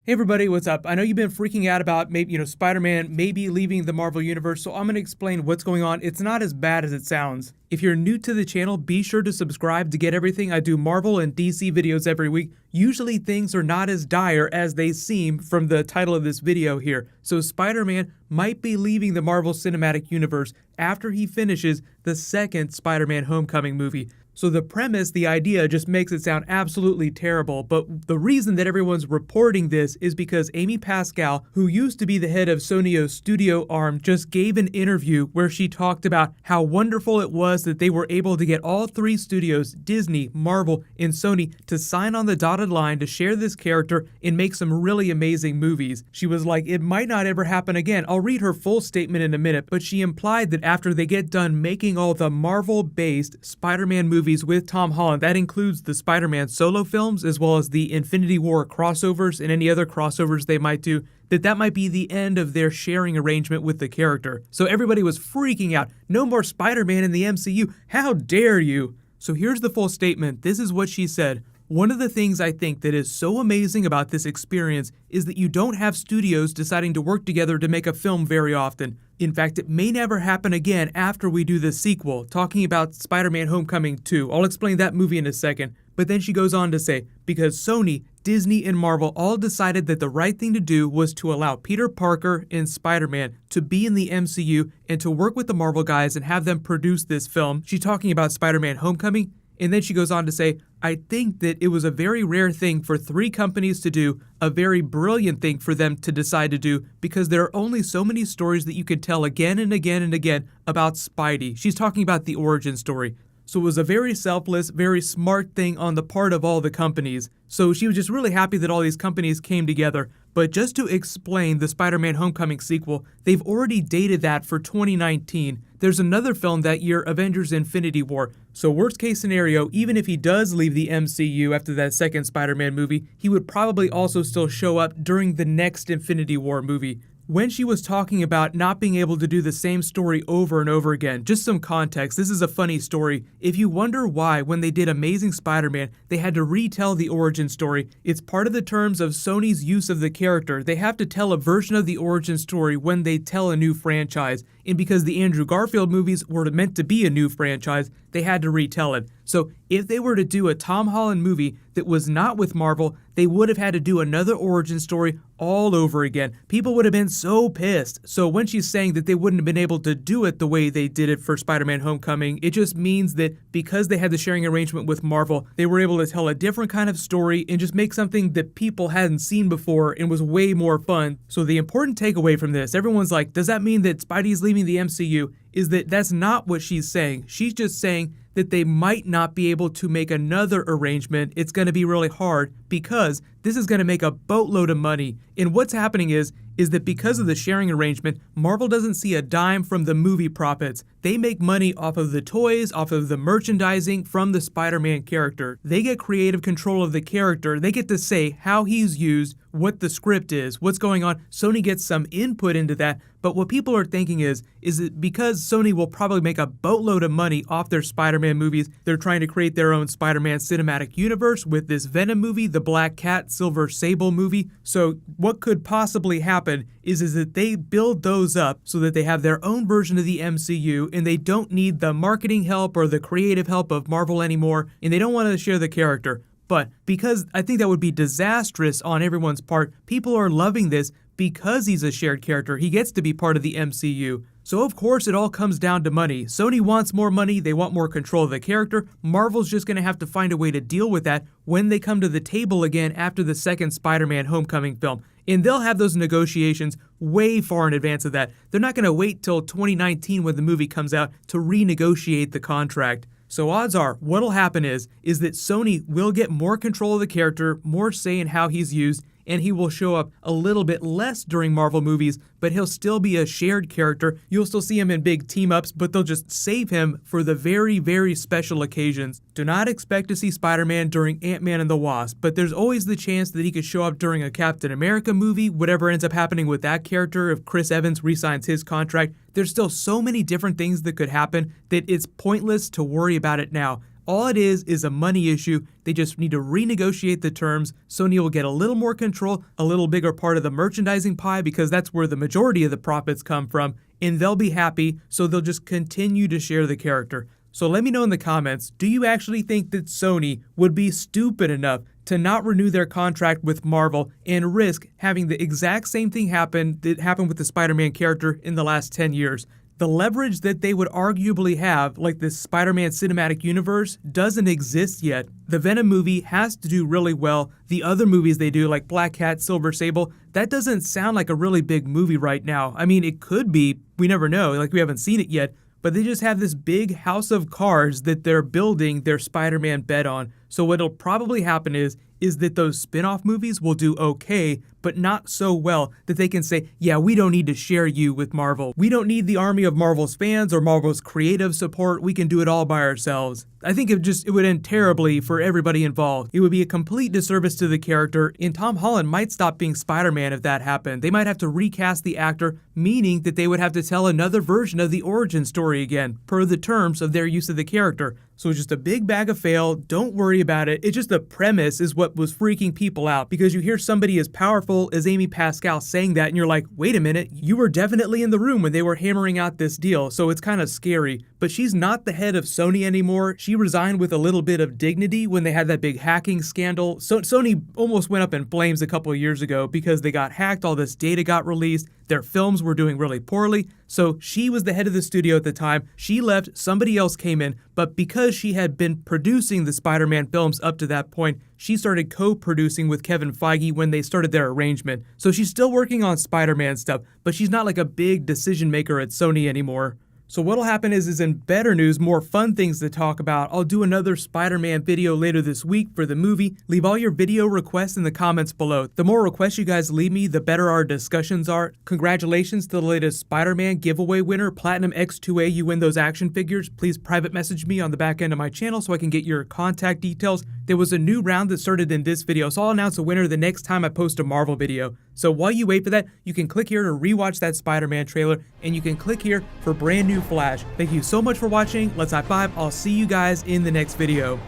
Hey everybody, what's up? I know you've been freaking out about maybe, Spider-Man maybe leaving the Marvel Universe, so I'm going to explain what's going on. It's not as bad as it sounds. If you're new to the channel, be sure to subscribe to get everything. I do Marvel and DC videos every week. Usually things are not as dire as they seem from the title of this video here. So Spider-Man might be leaving the Marvel Cinematic Universe after he finishes the second Spider-Man Homecoming movie. So the premise, the idea, just makes it sound absolutely terrible, but the reason that everyone's reporting this is because Amy Pascal, who used to be the head of Sony's studio arm, just gave an interview where she talked about how wonderful it was that they were able to get all three studios, Disney, Marvel, and Sony, to sign on the dotted line to share this character and make some really amazing movies. She was like, it might not ever happen again. I'll read her full statement in a minute, but she implied that after they get done making all the Marvel-based Spider-Man movies with Tom Holland, that includes the Spider-Man solo films as well as the Infinity War crossovers and any other crossovers they might do, that might be the end of their sharing arrangement with the character. So everybody was freaking out. No more Spider-Man in the MCU. How dare you? So here's the full statement. This is what she said. One of the things I think that is so amazing about this experience is that you don't have studios deciding to work together to make a film very often. In fact, it may never happen again after we do the sequel, talking about Spider-Man Homecoming 2. I'll explain that movie in a second. But then she goes on to say, because Sony, Disney, and Marvel all decided that the right thing to do was to allow Peter Parker and Spider-Man to be in the MCU and to work with the Marvel guys and have them produce this film. She's talking about Spider-Man Homecoming. And then she goes on to say, I think that it was a very rare thing for three companies to do, a very brilliant thing for them to decide to do, because there are only so many stories that you could tell again and again and again about Spidey. She's talking about the origin story. So it was a very selfless, very smart thing on the part of all the companies. So she was just really happy that all these companies came together. But just to explain the Spider-Man Homecoming sequel, they've already dated that for 2019. There's another film that year, Avengers Infinity War. So worst case scenario, even if he does leave the MCU after that second Spider-Man movie, he would probably also still show up during the next Infinity War movie. When she was talking about not being able to do the same story over and over again, just some context, this is a funny story. If you wonder why, when they did Amazing Spider-Man, they had to retell the origin story, it's part of the terms of Sony's use of the character. They have to tell a version of the origin story when they tell a new franchise. And because the Andrew Garfield movies were meant to be a new franchise, they had to retell it. So if they were to do a Tom Holland movie that was not with Marvel, they would have had to do another origin story all over again. People would have been so pissed. So when she's saying that they wouldn't have been able to do it the way they did it for Spider-Man Homecoming, it just means that because they had the sharing arrangement with Marvel, they were able to tell a different kind of story and just make something that people hadn't seen before and was way more fun. So the important takeaway from this, everyone's like, does that mean that Spidey's leaving the MCU? Is that that's not what she's saying. She's just saying that they might not be able to make another arrangement. It's going to be really hard because this is going to make a boatload of money. And what's happening is that because of the sharing arrangement, Marvel doesn't see a dime from the movie profits. They make money off of the toys, off of the merchandising from the Spider-Man character. They get creative control of the character. They get to say how he's used, what the script is, what's going on. Sony gets some input into that. But what people are thinking is that because Sony will probably make a boatload of money off their Spider-Man movies, they're trying to create their own Spider-Man cinematic universe with this Venom movie, the Black Cat, Silver Sable movie. So what could possibly happen is that they build those up so that they have their own version of the MCU and they don't need the marketing help or the creative help of Marvel anymore, and they don't want to share the character. But because I think that would be disastrous on everyone's part, people are loving this because he's a shared character. He gets to be part of the MCU. So of course it all comes down to money. Sony wants more money, they want more control of the character. Marvel's just going to have to find a way to deal with that when they come to the table again after the second Spider-Man Homecoming film. And they'll have those negotiations way far in advance of that. They're not going to wait till 2019 when the movie comes out to renegotiate the contract. So odds are, what'll happen is that Sony will get more control of the character, more say in how he's used, and he will show up a little bit less during Marvel movies, but he'll still be a shared character. You'll still see him in big team-ups, but they'll just save him for the very, very special occasions. Do not expect to see Spider-Man during Ant-Man and the Wasp, but there's always the chance that he could show up during a Captain America movie, whatever ends up happening with that character if Chris Evans re-signs his contract. There's still so many different things that could happen that it's pointless to worry about it now. All it is a money issue. They just need to renegotiate the terms. Sony will get a little more control, a little bigger part of the merchandising pie, because that's where the majority of the profits come from, and they'll be happy, so they'll just continue to share the character. So let me know in the comments, do you actually think that Sony would be stupid enough to not renew their contract with Marvel and risk having the exact same thing happen that happened with the Spider-Man character in the last 10 years? The leverage that they would arguably have, like this Spider-Man cinematic universe, doesn't exist yet. The Venom movie has to do really well. The other movies they do, like Black Cat, Silver Sable, that doesn't sound like a really big movie right now. I mean, it could be. We never know. Like, we haven't seen it yet. But they just have this big house of cards that they're building their Spider-Man bet on. So what'll probably happen is that those spin-off movies will do okay, but not so well that they can say, yeah, we don't need to share you with Marvel. We don't need the army of Marvel's fans or Marvel's creative support. We can do it all by ourselves. I think it would end terribly for everybody involved. It would be a complete disservice to the character, and Tom Holland might stop being Spider-Man if that happened. They might have to recast the actor, meaning that they would have to tell another version of the origin story again, per the terms of their use of the character. So it's just a big bag of fail. Don't worry about it. It's just the premise is what was freaking people out, because you hear somebody as powerful as Amy Pascal saying that and you're like, wait a minute, you were definitely in the room when they were hammering out this deal, so it's kind of scary. But she's not the head of Sony anymore. She resigned with a little bit of dignity when they had that big hacking scandal. So Sony almost went up in flames a couple of years ago because they got hacked, all this data got released, their films were doing really poorly. So she was the head of the studio at the time. She left, somebody else came in, but because she had been producing the Spider-Man films up to that point, she started co-producing with Kevin Feige when they started their arrangement. So she's still working on Spider-Man stuff, but she's not like a big decision maker at Sony anymore. So what'll happen is in better news, more fun things to talk about. I'll do another Spider-Man video later this week for the movie. Leave all your video requests in the comments below. The more requests you guys leave me, the better our discussions are. Congratulations to the latest Spider-Man giveaway winner, Platinum X2A. You win those action figures. Please private message me on the back end of my channel so I can get your contact details. There was a new round that started in this video, so I'll announce a winner the next time I post a Marvel video. So while you wait for that, you can click here to rewatch that Spider-Man trailer, and you can click here for brand new Flash. Thank you so much for watching. Let's high five. I'll see you guys in the next video.